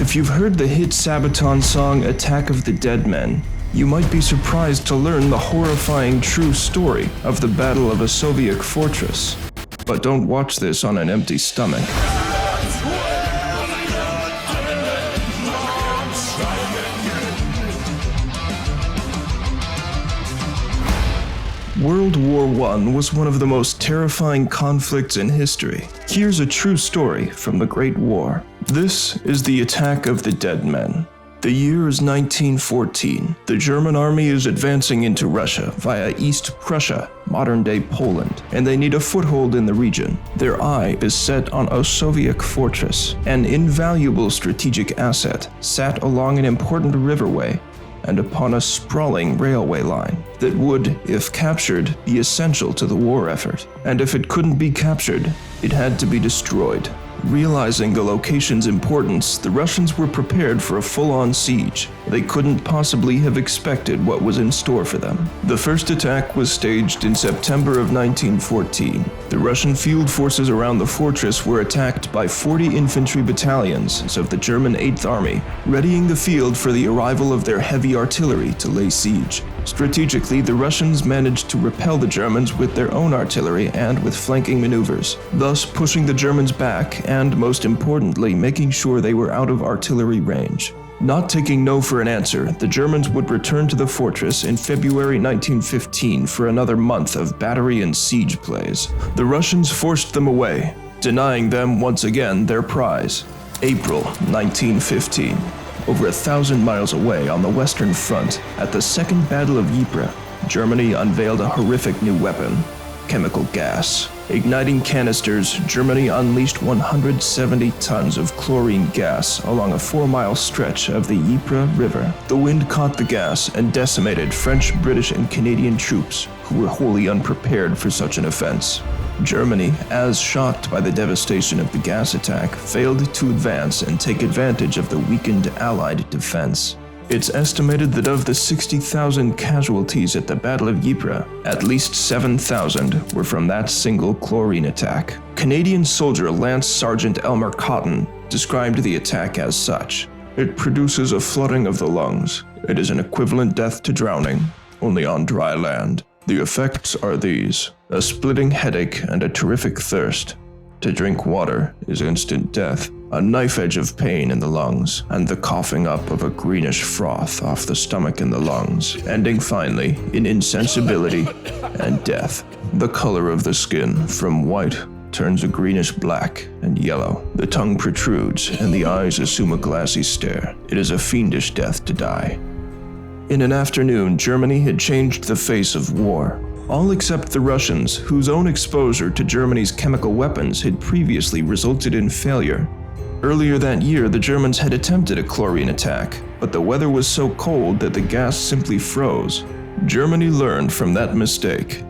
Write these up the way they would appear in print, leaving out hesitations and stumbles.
If you've heard the hit Sabaton song Attack of the Dead Men, you might be surprised to learn the horrifying true story of the Battle of Osowiec Fortress. But don't watch this on an empty stomach. World War I was one of the most terrifying conflicts in history. Here's a true story from the Great War. This is the Attack of the Dead Men. The year is 1914. The German army is advancing into Russia via East Prussia, modern-day Poland, and they need a foothold in the region. Their eye is set on Osowiec Fortress, an invaluable strategic asset sat along an important riverway and upon a sprawling railway line that would, if captured, be essential to the war effort. And if it couldn't be captured, it had to be destroyed. Realizing the location's importance, the Russians were prepared for a full-on siege. They couldn't possibly have expected what was in store for them. The first attack was staged in September of 1914. The Russian field forces around the fortress were attacked by 40 infantry battalions of the German 8th Army, readying the field for the arrival of their heavy artillery to lay siege. Strategically, the Russians managed to repel the Germans with their own artillery and with flanking maneuvers, thus pushing the Germans back and, most importantly, making sure they were out of artillery range. Not taking no for an answer, the Germans would return to the fortress in February 1915 for another month of battery and siege plays. The Russians forced them away, denying them once again their prize. April 1915. Over 1,000 miles away on the Western Front, at the Second Battle of Ypres, Germany unveiled a horrific new weapon: chemical gas. Igniting canisters, Germany unleashed 170 tons of chlorine gas along a 4-mile stretch of the Ypres River. The wind caught the gas and decimated French, British, and Canadian troops, who were wholly unprepared for such an offense. Germany, as shocked by the devastation of the gas attack, failed to advance and take advantage of the weakened Allied defense. It's estimated that of the 60,000 casualties at the Battle of Ypres, at least 7,000 were from that single chlorine attack. Canadian soldier Lance Sergeant Elmer Cotton described the attack as such: "It produces a flooding of the lungs. It is an equivalent death to drowning, only on dry land. The effects are these: a splitting headache and a terrific thirst. To drink water is instant death, a knife edge of pain in the lungs, and the coughing up of a greenish froth off the stomach and the lungs, ending finally in insensibility and death. The color of the skin, from white, turns a greenish black and yellow. The tongue protrudes, and the eyes assume a glassy stare. It is a fiendish death to die." In an afternoon, Germany had changed the face of war. All except the Russians, whose own exposure to Germany's chemical weapons had previously resulted in failure. Earlier that year, the Germans had attempted a chlorine attack, but the weather was so cold that the gas simply froze. Germany learned from that mistake.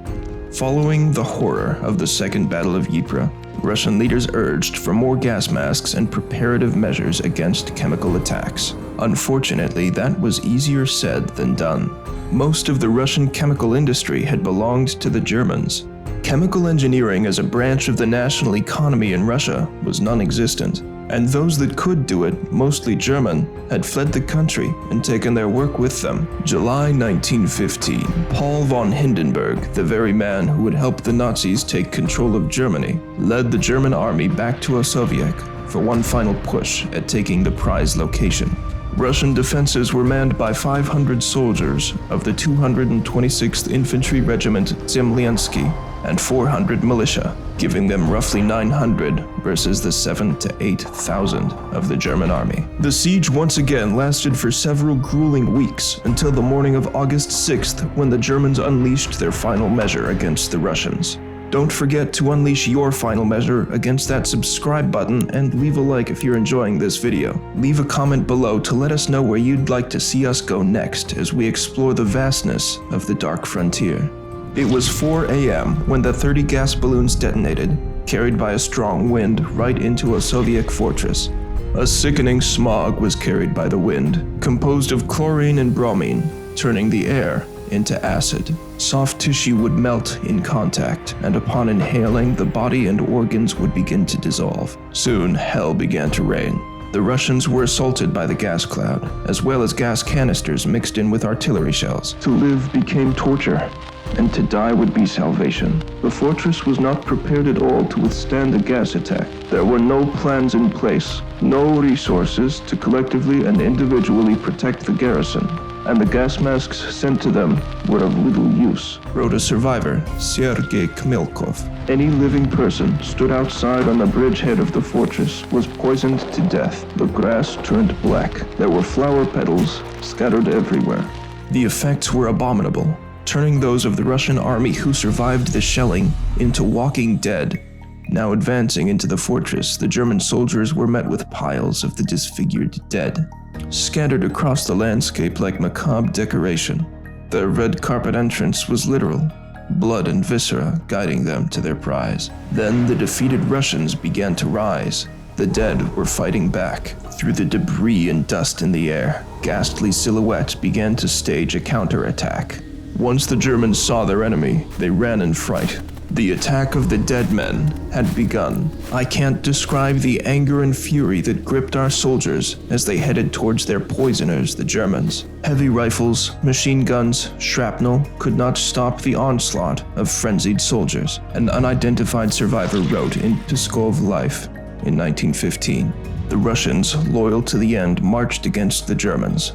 Following the horror of the Second Battle of Ypres, Russian leaders urged for more gas masks and preparative measures against chemical attacks. Unfortunately, that was easier said than done. Most of the Russian chemical industry had belonged to the Germans. Chemical engineering as a branch of the national economy in Russia was non-existent, and those that could do it, mostly German, had fled the country and taken their work with them. July 1915, Paul von Hindenburg, the very man who would help the Nazis take control of Germany, led the German army back to Osowiec for one final push at taking the prize location. Russian defenses were manned by 500 soldiers of the 226th Infantry Regiment Zemlinsky and 400 militia, giving them roughly 900 versus the 7,000 to 8,000 of the German army. The siege once again lasted for several grueling weeks until the morning of August 6th, when the Germans unleashed their final measure against the Russians. Don't forget to unleash your final measure against that subscribe button and leave a like if you're enjoying this video. Leave a comment below to let us know where you'd like to see us go next as we explore the vastness of the dark frontier. It was 4 a.m. when the 30 gas balloons detonated, carried by a strong wind right into Osowiec Fortress. A sickening smog was carried by the wind, composed of chlorine and bromine, turning the air into acid. Soft tissue would melt in contact, and upon inhaling, the body and organs would begin to dissolve. Soon, hell began to reign. The Russians were assaulted by the gas cloud, as well as gas canisters mixed in with artillery shells. To live became torture, and to die would be salvation. The fortress was not prepared at all to withstand a gas attack. There were no plans in place, no resources to collectively and individually protect the garrison, and the gas masks sent to them were of little use, wrote a survivor, Sergei Khmelkov. Any living person stood outside on the bridgehead of the fortress was poisoned to death. The grass turned black. There were flower petals scattered everywhere. The effects were abominable, turning those of the Russian army who survived the shelling into walking dead. Now advancing into the fortress, the German soldiers were met with piles of the disfigured dead, scattered across the landscape like macabre decoration. The red carpet entrance was literal, blood and viscera guiding them to their prize. Then the defeated Russians began to rise. The dead were fighting back. Through the debris and dust in the air, ghastly silhouettes began to stage a counterattack. Once the Germans saw their enemy, they ran in fright. The attack of the dead men had begun. I can't describe the anger and fury that gripped our soldiers as they headed towards their poisoners, the Germans. Heavy rifles, machine guns, shrapnel could not stop the onslaught of frenzied soldiers, an unidentified survivor wrote in Pskov Life in 1915. The Russians, loyal to the end, marched against the Germans,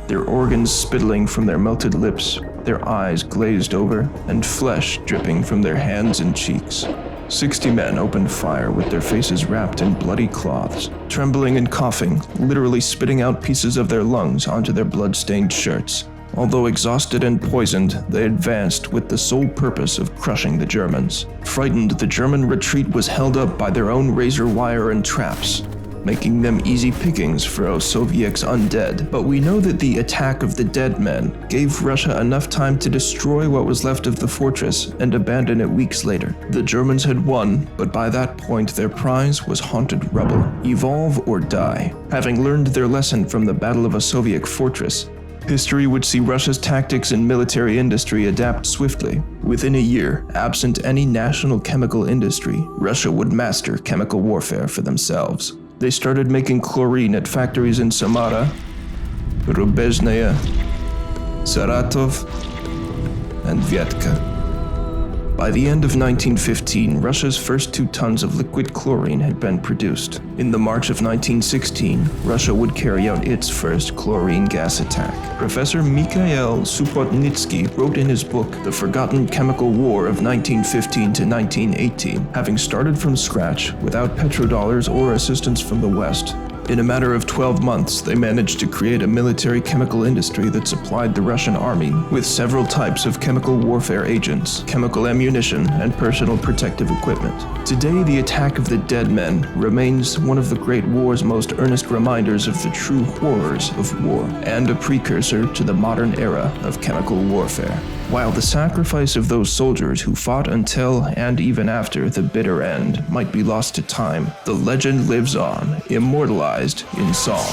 their organs spittling from their melted lips, their eyes glazed over, and flesh dripping from their hands and cheeks. 60 men opened fire with their faces wrapped in bloody cloths, trembling and coughing, literally spitting out pieces of their lungs onto their blood-stained shirts. Although exhausted and poisoned, they advanced with the sole purpose of crushing the Germans. Frightened, the German retreat was held up by their own razor wire and traps, making them easy pickings for Osowiec's undead. But we know that the attack of the dead men gave Russia enough time to destroy what was left of the fortress and abandon it weeks later. The Germans had won, but by that point their prize was haunted rubble. Evolve or die. Having learned their lesson from the Battle of Osowiec Fortress, history would see Russia's tactics and military industry adapt swiftly. Within a year, absent any national chemical industry, Russia would master chemical warfare for themselves. They started making chlorine at factories in Samara, Rubezhnaya, Saratov, and Vyatka. By the end of 1915, Russia's first 2 tons of liquid chlorine had been produced. In the March of 1916, Russia would carry out its first chlorine gas attack. Professor Mikhail Supotnitsky wrote in his book, The Forgotten Chemical War of 1915 to 1918, having started from scratch, without petrodollars or assistance from the West. In a matter of 12 months, they managed to create a military chemical industry that supplied the Russian army with several types of chemical warfare agents, chemical ammunition, and personal protective equipment. Today, the attack of the dead men remains one of the Great War's most earnest reminders of the true horrors of war, and a precursor to the modern era of chemical warfare. While the sacrifice of those soldiers who fought until and even after the bitter end might be lost to time, the legend lives on, immortalized in song.